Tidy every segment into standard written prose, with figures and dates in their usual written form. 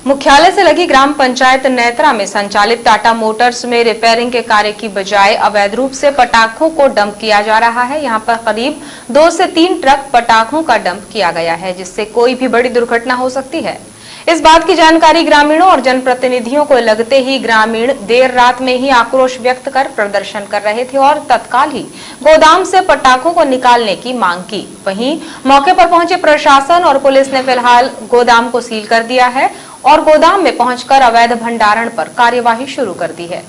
मुख्यालय से लगी ग्राम पंचायत नेत्रा में संचालित टाटा मोटर्स में रिपेयरिंग के कार्य की बजाय अवैध रूप से पटाखों को डंप किया जा रहा है। यहां पर करीब 2 से 3 ट्रक पटाखों का डंप किया गया है, जिससे कोई भी बड़ी दुर्घटना हो सकती है। इस बात की जानकारी ग्रामीणों और जनप्रतिनिधियों को लगते ही ग्रामीण देर रात में ही आक्रोश व्यक्त कर प्रदर्शन कर रहे थे और तत्काल ही गोदाम से पटाखों को निकालने की मांग की। वहीं मौके पर पहुंचे प्रशासन और पुलिस ने फिलहाल गोदाम को सील कर दिया है और गोदाम में पहुंचकर अवैध भंडारण पर कार्यवाही शुरू कर दी है।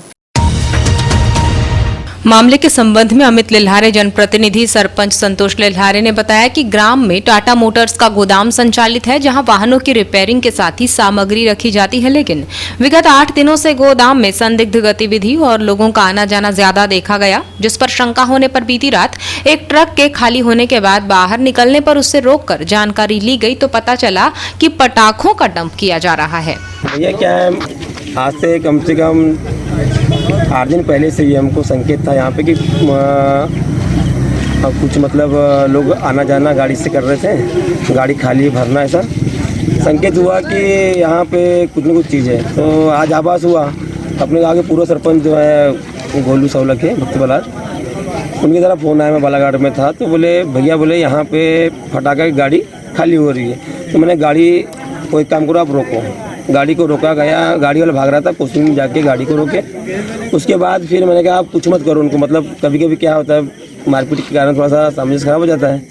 मामले के संबंध में अमित लिल्हारे जनप्रतिनिधि सरपंच संतोष लिल्हारे ने बताया कि ग्राम में टाटा मोटर्स का गोदाम संचालित है, जहां वाहनों की रिपेयरिंग के साथ ही सामग्री रखी जाती है। लेकिन विगत 8 दिनों से गोदाम में संदिग्ध गतिविधि और लोगों का आना जाना ज्यादा देखा गया, जिस पर शंका होने पर बीती रात एक ट्रक के खाली होने के बाद बाहर निकलने पर उससे रोककर जानकारी ली गई तो पता चला कि पटाखों का डंप किया जा रहा है। ये क्या है, आज से कम 8 दिन पहले से ही हमको संकेत था यहाँ पे कि कुछ मतलब लोग आना जाना गाड़ी से कर रहे थे, गाड़ी खाली भरना, ऐसा संकेत हुआ कि यहाँ पे कुछ न कुछ चीज़ है। तो आज आभास हुआ, अपने गाँव के पूर्व सरपंच जो है गोलू सौलख है भक्त बलाद, उनकी तरफ फ़ोन आया, मैं बालाघाट में था, तो बोले भैया बोले यहाँ पे फटाखा की गाड़ी खाली हो रही है। तो मैंने गाड़ी कोई काम करो, आप रोको। गाड़ी को रोका गया, गाड़ी वाला भाग रहा था, पुलिस में जाके गाड़ी को रोके। उसके बाद फिर मैंने कहा आप कुछ मत करो उनको, मतलब कभी कभी क्या होता है मारपीट के कारण थोड़ा सा सामंजस्य खराब हो जाता है।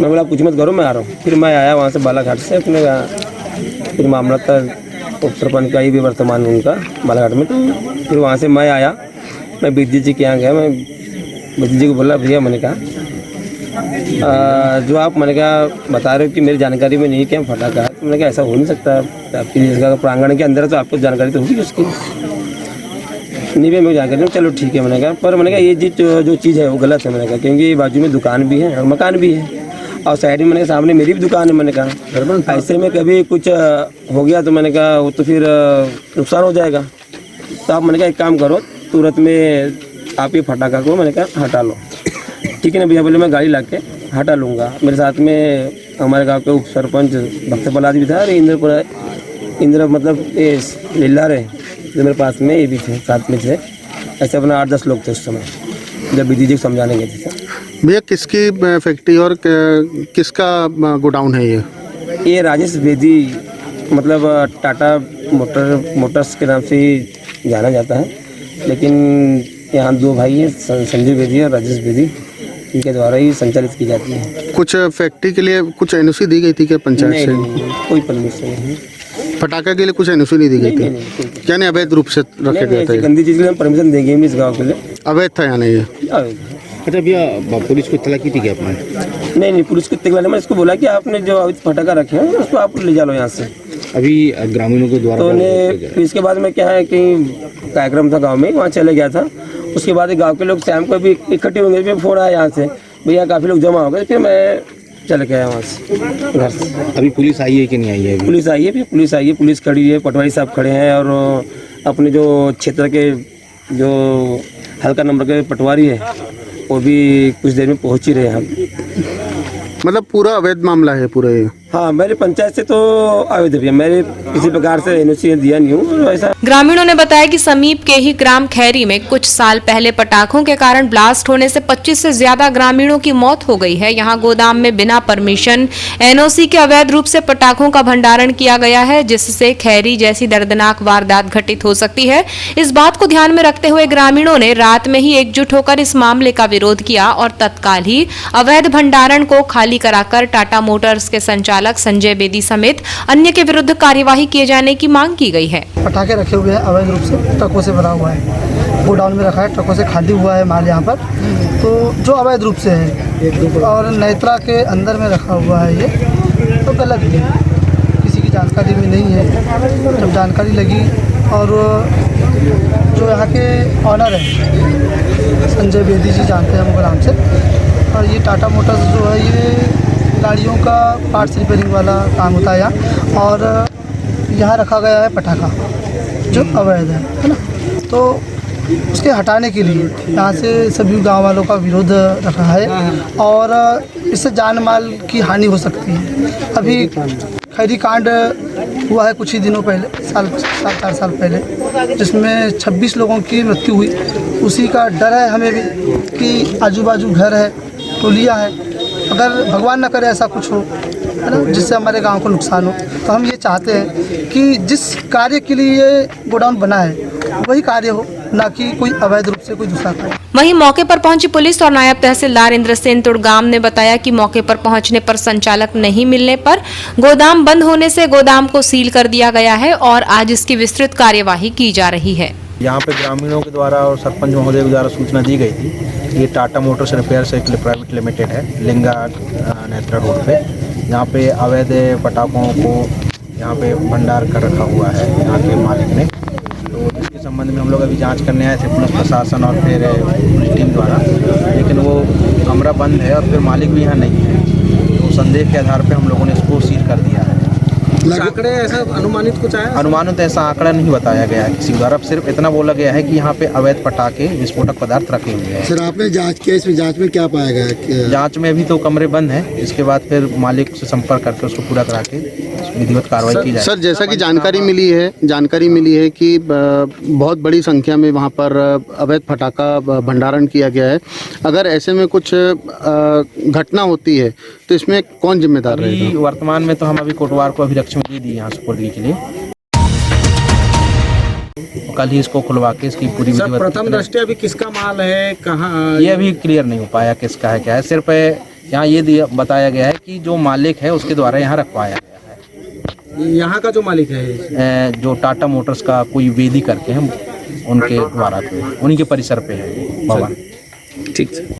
मैं बोला आप कुछ मत करो, मैं आ रहा हूँ। फिर मैं आया वहाँ से बालाघाट से, अपने फिर मामला था उप सरपंच का ही भी वर्तमान उनका बालाघाट में। तो फिर वहाँ से मैं आया, मैं विद्युत जी के यहाँ गया, मैं विद्युत जी को बोला भैया, मैंने कहा जो आप मैंने कहा बता रहे हो कि मेरी जानकारी में नहीं, क्या फटाखा है, तो मैंने कहा ऐसा हो नहीं सकता, आपकी जगह प्रांगण के अंदर है तो आपको जानकारी तो होगी उसकी। नहीं भैया मेरी जानकारी नहीं, चलो ठीक है मैंने कहा, पर मैंने कहा ये जो चीज़ है वो गलत है मैंने कहा, क्योंकि बाजू में दुकान भी है और मकान भी है और साइड में मैंने सामने मेरी भी दुकान है। मैंने कहा ऐसे में कभी कुछ हो गया तो मैंने कहा वो तो फिर नुकसान हो जाएगा। तो आप मैंने कहा एक काम करो, तुरंत में आप ये फटाखा को मैंने कहा हटा लो। ठीक है ना भैया, बोले मैं गाड़ी ला के हटा लूँगा। मेरे साथ में हमारे गांव के उप सरपंच भक्त बलाद भी था और इंद्र मतलब ये लिल्हारे जो मेरे पास में ये भी थे, साथ में थे। ऐसे अपना 8-10 लोग थे उस समय जब विधि जी को समझाने गए थे। भैया किसकी फैक्ट्री और किसका गोडाउन है ये राजेश बेदी मतलब टाटा मोटर्स के नाम से ही जाना जाता है, लेकिन यहाँ 2 भाई हैं, संजय बेदी और राजेश बेदी, इनके द्वारा ही संचालित की जाती है। कुछ फैक्ट्री के लिए कुछ एनओसी दी गई थी क्या पंचायत से? नहीं, कोई परमिशन नहीं। पटाखा के लिए कुछ एनओसी नहीं दी गई थी क्या? नहीं, अवैध रूप से रखे गए थे। गंदी चीज़ के लिए परमिशन देंगे इस गाँव के लिए, अवैध था या नहीं? अच्छा भैया, पुलिस को इत्तला की थी क्या आपने? नहीं, पुलिस को इत्तला मैं इसको बोला कि आपने जो अवैध फटाखा रखे हैं उसको आप ले जा लो यहाँ से। अभी ग्रामीणों के द्वारा तो इसके बाद में क्या है कि कार्यक्रम था गाँव में, वहाँ चले गया था। उसके बाद गांव के लोग शाम को भी इकट्ठे होंगे, फिर फोन आया यहाँ से भैया काफ़ी लोग जमा हो गए, फिर मैं चले गया वहाँ से घर से। अभी पुलिस आई है कि नहीं आई है? पुलिस आई है, पुलिस आई है, पुलिस खड़ी है, पटवारी साहब खड़े हैं और अपने जो क्षेत्र के जो हल्का नंबर के पटवारी है वो भी कुछ देर में पहुँच ही रहे हैं। मतलब पूरा अवैध मामला है पूरा ये? हाँ, मेरे पंचायत से तो अवैध है, मेरे किसी प्रकार से एनओसी दिया नहीं हूँ ऐसा। ग्रामीणों ने बताया कि समीप के ही ग्राम खैरी में कुछ साल पहले पटाखों के कारण ब्लास्ट होने से 25 से ज्यादा ग्रामीणों की मौत हो गई है। यहाँ गोदाम में बिना परमिशन एनओसी के अवैध रूप से पटाखों का भंडारण किया गया है, जिससे खैरी जैसी दर्दनाक वारदात घटित हो सकती है। इस बात को ध्यान में रखते हुए ग्रामीणों ने रात में ही एकजुट होकर इस मामले का विरोध किया और तत्काल ही अवैध भंडारण को खाली कराकर टाटा मोटर्स के संचालक संजय बेदी समेत अन्य के विरुद्ध कार्यवाही किए जाने की मांग की गई है। पटाखे रखे हुए हैं अवैध रूप से, ट्रकों से भरा हुआ है, गोडाउन में रखा है, ट्रकों से खाली हुआ है माल यहाँ पर, तो जो अवैध रूप से है और नेत्रा के अंदर में रखा हुआ है ये तो गलत है, किसी की जानकारी में नहीं है। जब जानकारी लगी और जो यहाँ के ऑनर है संजय बेदी जी जानते हैं हमको नाम से, और ये टाटा मोटर्स जो है ये गाड़ियों का पार्ट्स रिपेयरिंग वाला काम होता है यहाँ, और यहाँ रखा गया है पटाखा जो अवैध है ना, तो उसके हटाने के लिए यहाँ से सभी गांव वालों का विरोध रखा है और इससे जान माल की हानि हो सकती है। अभी खैरी कांड हुआ है कुछ ही दिनों पहले, साल 4 साल पहले, जिसमें 26 लोगों की मृत्यु हुई। उसी का डर है हमें भी कि आजू बाजू घर है, टोलियाँ है, अगर भगवान न करे ऐसा कुछ हो, है ना, जिससे हमारे गांव को नुकसान हो। तो हम ये चाहते हैं कि जिस कार्य के लिए ये गोडाउन बना है वही कार्य हो, ना कि कोई अवैध रूप से कोई दूसरा कार्य। वहीं मौके पर पहुंची पुलिस और नायब तहसीलदार इंद्रसेन तुड़गाम ने बताया कि मौके पर पहुंचने पर संचालक नहीं मिलने पर गोदाम बंद होने से गोदाम को सील कर दिया गया है और आज इसकी विस्तृत कार्यवाही की जा रही है। यहाँ पे ग्रामीणों के द्वारा और सरपंच महोदय के द्वारा सूचना दी गई थी। ये Tata Motors repair cycle private limited है, लिंगा नेत्रा रोड पे। यहाँ पे अवैध पटाखों को यहाँ पे भंडार कर रखा हुआ है यहाँ के मालिक ने। तो इसके संबंध में हम लोग अभी जांच करने आए थे, पुलिस प्रशासन और फिर पुलिस टीम द्वारा, लेकिन वो कमरा बंद है और फिर मालिक भी यहाँ नहीं है। तो संदेह के आधार पर हम लोगों ने इसको सील कर दिया है। आंकड़े ऐसा अनुमानित कुछ आया? अनुमानित ऐसा आंकड़ा नहीं बताया गया है किसी द्वारा, सिर्फ इतना बोला गया है कि यहाँ पे अवैध पटाखे विस्फोटक पदार्थ रखे हुए हैं। सर आपने जांच किया, इसमें जांच में क्या पाया गया? जांच में अभी तो कमरे बंद हैं, इसके बाद फिर मालिक से संपर्क करके उसको पूरा करा के विधिवत कार्रवाई की जाए। सर जैसा कि जानकारी मिली है कि बहुत बड़ी संख्या में वहाँ पर अवैध पटाखा भंडारण किया गया है। अगर ऐसे में कुछ घटना होती है तो इसमें कौन जिम्मेदार रहेगा? अभी वर्तमान में तो हम अभी कोटवार को अभिरक्षा में दे दी यहाँ सुपुर्दगी के लिए। कल ही इसको खुलवा के इसकी पूरी विधिवत। प्रथम दृष्टया अभी किसका माल है, कहाँ, ये अभी क्लियर नहीं हो पाया किसका है क्या है। सिर्फ यहाँ ये बताया गया है कि जो मालिक है उसके द्वारा यहाँ रखवाया गया है। यहाँ का जो मालिक है जो टाटा मोटर्स का कोई वेदी करके हम उनके द्वारा पे, उन्हीं के परिसर पे है भवन। ठीक।